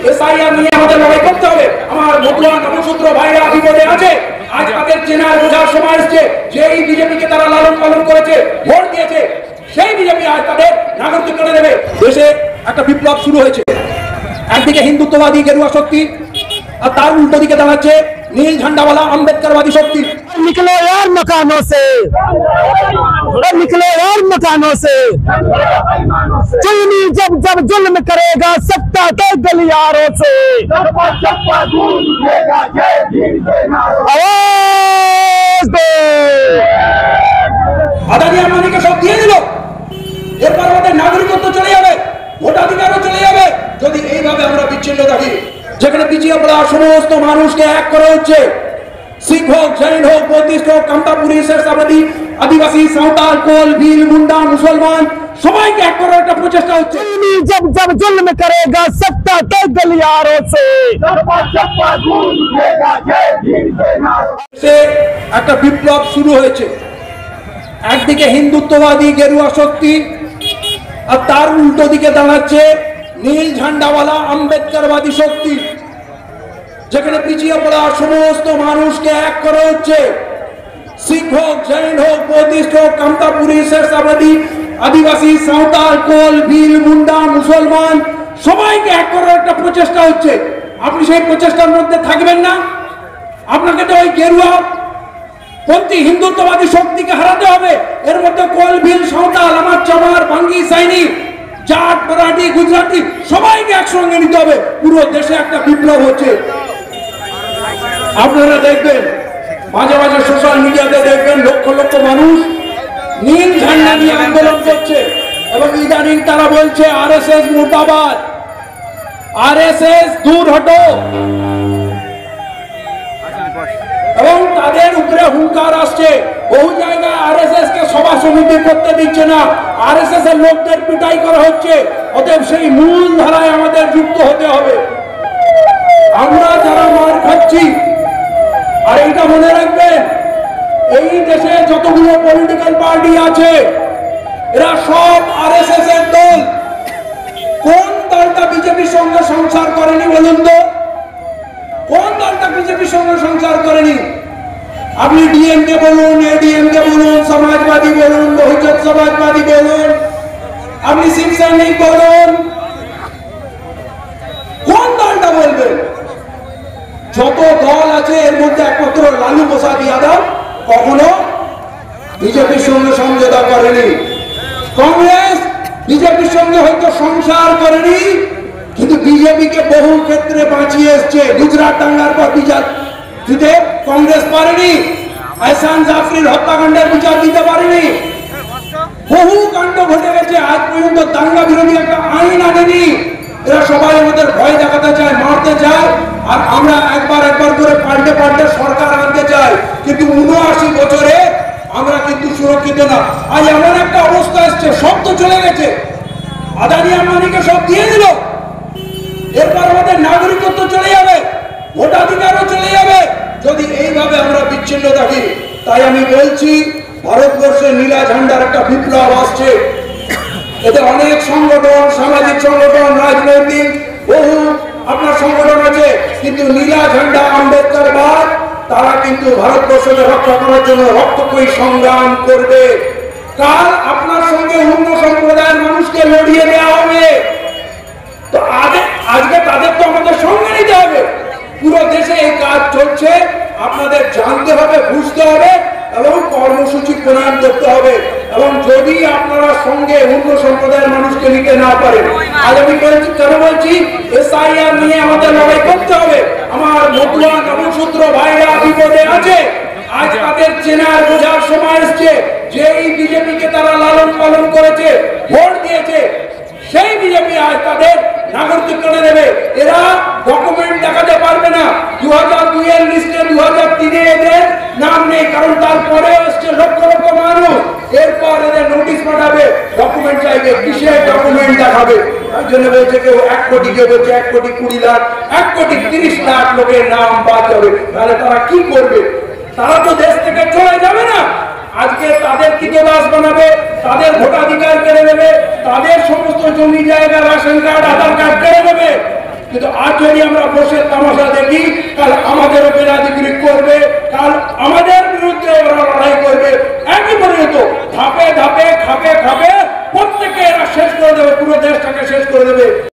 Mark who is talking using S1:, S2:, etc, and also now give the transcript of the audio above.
S1: SIR নিয়ে আমাদের লড়াই করতে হবে। আমার মতুয়া নবসূত্র ভাইরা বিপদে আছে। আজ তাদের চেনার বোঝার সময় এসছে যে এই বিজেপিকে তারা লালন পালন করেছে, ভোট দিয়েছে, সেই বিজেপি আজ তাদের নাগরিকত্ব কেড়ে নেবে। দেশে একটা বিপ্লব শুরু হয়েছে। একদিকে হিন্দুত্ববাদী গেরুয়া শক্তি, আর তার উল্টো দিকে দাঁড়াচ্ছে নীল ঝান্ডাওয়ালা আম্বেদকরবাদী শক্তি।
S2: निकले यार मकानों से, निकले यार मकानों से। चुनी जब जब जुल्म करेगा सत्ता के गलियारों से। आवाज दो।
S1: আদানি আম্বানিকে সব দিয়ে দিল, এরপর আমাদের নাগরিকত্ব চলে যাবে, ভোটাধিকারও চলে যাবে যদি এইভাবে আমরা বিচ্ছিন্ন থাকি। যেখানে পিছিয়ে পড়া সমস্ত মানুষকে এক করা হচ্ছে, শিখ হোক, জৈন হোক, বৌদ্ধিস্ট হোক, কামতাপুরী, শেরশাবাদী, আদিবাসী, সাঁওতাল, কোল, ভিল, মুন্ডা, মুসলমান সবাইকে এক করার একটা প্রচেষ্টা হচ্ছে।
S2: चुनी जब जब जुल्म करेगा सत्ता के गलियारों से।
S1: একটা বিপ্লব শুরু হয়েছে। একদিকে হিন্দুত্ববাদী গেরুয়া শক্তি, আর তার উল্টো দিকে দাঁড়াচ্ছে নীল ঝান্ডাওয়ালা আম্বেদকরবাদী শক্তি। যেখানে পিছিয়ে পড়া সমস্ত মানুষকে এক করা হচ্ছে, শিখ হোক, জৈন হোক, বৌদ্ধিস্ট হোক, কামতাপুরী, শেরশাবাদী, আদিবাসী, সাঁওতাল, কোল, ভিল, মুন্ডা, মুসলমান সবাইকে এক করার একটা প্রচেষ্টা হচ্ছে। আপনি সেই প্রচেষ্টার মধ্যে থাকবেন না? আপনাকে তো ওই গেরুয়া পন্থী হিন্দুত্ববাদী শক্তিকে হারাতে হবে। এর মধ্যে কোল, ভিল, সাঁওতাল, আমার চামার, ভাঙ্গি, সাইনি, জাট, মারাঠি, গুজরাটি সবাইকে একসঙ্গে নিতে হবে। পুরো দেশে একটা বিপ্লব হচ্ছে। আপনারা দেখবেন মাঝে মাঝে সোশ্যাল মিডিয়াতে দেখবেন লক্ষ লক্ষ মানুষ নীল ঝান্ডা নিয়ে আন্দোলন করছে, এবং ইদানিং তারা বলছে আরএসএস মুর্দাবাদ, আরএসএস দূর হটো, এবং তাদের উপরে হুঙ্কার আসছে। বহু জায়গায় আরএসএস কে সভা সমিতি করতে দিচ্ছে না, আরএসএস এর লোকদের পিটাই করা হচ্ছে। অতএব সেই মূল ধারায় আমাদের যুক্ত হতে হবে। আমরা যারা মার খাচ্ছি, আর এইটা মনে রাখবেন, এই দেশে যতগুলো পলিটিক্যাল পার্টি আছে এরা সব আরএসএস এর দল। কোন দলটা বিজেপির সঙ্গে সংসার করেনি বলুন তো? কোন দলটা বিজেপির সঙ্গে সংসার করেনি? আপনি ডিএমকে বলুন, এডিএমকে বলুন, সমাজবাদী বলুন, বহুজন সমাজবাদী বলুন, আপনি শিবসেনিক বলুন, কোন দলটা বলবেন? যত দল আছে এর মধ্যে একমাত্র লালু প্রসাদ যাদব কখনো বিজেপির সঙ্গে সমঝোতা করেনি। কংগ্রেস বিজেপির সঙ্গে হয়তো সংসার করেনি, কিন্তু বিজেপিকে বহু ক্ষেত্রে বাঁচিয়ে এসছে। গুজরাট দাঙ্গার পর বিচার দিতে কংগ্রেস পারেনি, আহসান জাফরির হত্যাকাণ্ডের বিচার দিতে পারেনি। বহু কাণ্ড ঘটে গেছে, আজ পর্যন্ত দাঙ্গা বিরোধী একটা আইন আনেনি। এরা সবাই আমাদের ভয় দেখাতে চায়, মারতে চায়, আর আমরা একবার একবার করে পাল্টে পাল্টে সরকার আনতে চাই। কিন্তু ৭৯ বছরে আমরা কিন্তু সুরক্ষিত না। আজ এমন একটা অবস্থা এসছে, সব তো চলে গেছে, আদানি আম্বানিকে সব দিয়ে দিল, এরপর আমাদের নাগরিকত্ব চলে যাবে, ভোটাধিকারও চলে যাবে যদি এইভাবে আমরা বিচ্ছিন্ন থাকি। তাই আমি বলছি, ভারতবর্ষে নীলা ঝান্ডার একটা বিপ্লব আসছে। এতে অনেক সংগঠন, সামাজিক সংগঠন, রাজনৈতিক বহু আপনার সংগঠন আছে, কিন্তু নীলা ঝান্ডা আম্বেদকরবাদ তারা কিন্তু ভারতবর্ষকে রক্ষা করার জন্য রক্তক্ষয়ী সংগ্রাম করবে। কাল আপনার সঙ্গে অন্য সম্প্রদায়ের মানুষকে লড়িয়ে দেওয়া হবে, তো আজকে তাদের তো আমাদের সঙ্গে নিতে হবে। পুরো দেশে এই কাজ চলছে, আপনাদের জানতে হবে, বুঝতে হবে, এবং কর্মসূচি প্রণয়ন করতে হবে। এবং যদি আপনারা সঙ্গে অন্য সম্প্রদায়ের মানুষকে নিতে না পারেন, আজ আমি কেন বলছি এসআইআর নিয়ে আমাদের লড়াই করতে হবে। আমার মতুয়া নবসূত্র ভাইরা বিপদে আছে। আজ তাদের চেনার বোঝার সময় এসছে যে এই বিজেপিকে তারা লালন পালন করেছে, ভোট দিয়েছে, সেই বিজেপি আজ তাদের নাগরিকত্ব কেড়ে নেবে। এরা ডকুমেন্ট দেখাতে পারবে না। 2002 এর লিস্টে 2003 এদের নাম নেই, কারণ তারপরে এসছে লক্ষ লক্ষ মানুষ। এরপর এদের নোটিশ পাঠাবে, ডকুমেন্ট চাইবে, কিসের ডকুমেন্ট দেখাবে? তার জন্য বলছে কেউ 1 কোটি, কেউ বলছে 1 কোটি 20 লাখ, 1 কোটি 30 লাখ লোকের নাম বাদ যাবে। তাহলে তারা কি করবে? তারা তো দেশ থেকে চলে যাবে না। আজকে তাদের কৃতদাস বানাবে, তাদের ভোটাধিকার কেড়ে নেবে, তাদের সমস্ত জমি জায়গা, রেশন কার্ড, আধার কার্ড কেড়ে নেবে। কিন্তু আজ যদি আমরা বসে তামাশা দেখি, কাল